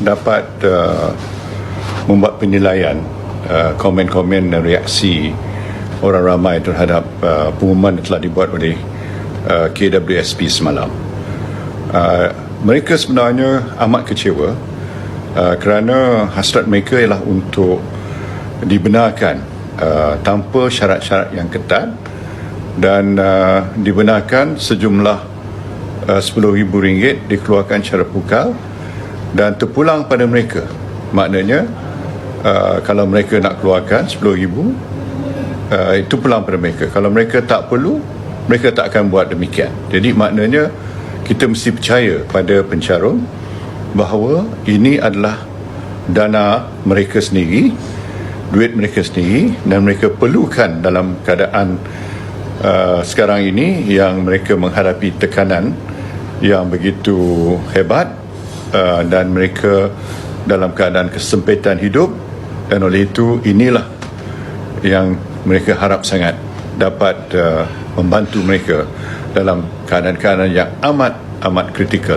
dapat membuat penilaian komen-komen dan reaksi orang ramai terhadap pengumuman yang telah dibuat oleh KWSP semalam. Mereka sebenarnya amat kecewa kerana hasrat mereka ialah untuk dibenarkan tanpa syarat-syarat yang ketat dan dibenarkan sejumlah RM10,000 dikeluarkan secara pukal dan terpulang pada mereka. Maknanya kalau mereka nak keluarkan RM10,000 itu pulang pada mereka. Kalau mereka tak perlu, mereka tak akan buat demikian. Jadi maknanya kita mesti percaya pada pencarum bahawa ini adalah dana mereka sendiri, duit mereka sendiri, dan mereka perlukan dalam keadaan sekarang ini yang mereka menghadapi tekanan yang begitu hebat dan mereka dalam keadaan kesempitan hidup, dan oleh itu inilah yang mereka harap sangat dapat membantu mereka dalam keadaan-keadaan yang amat kritikal.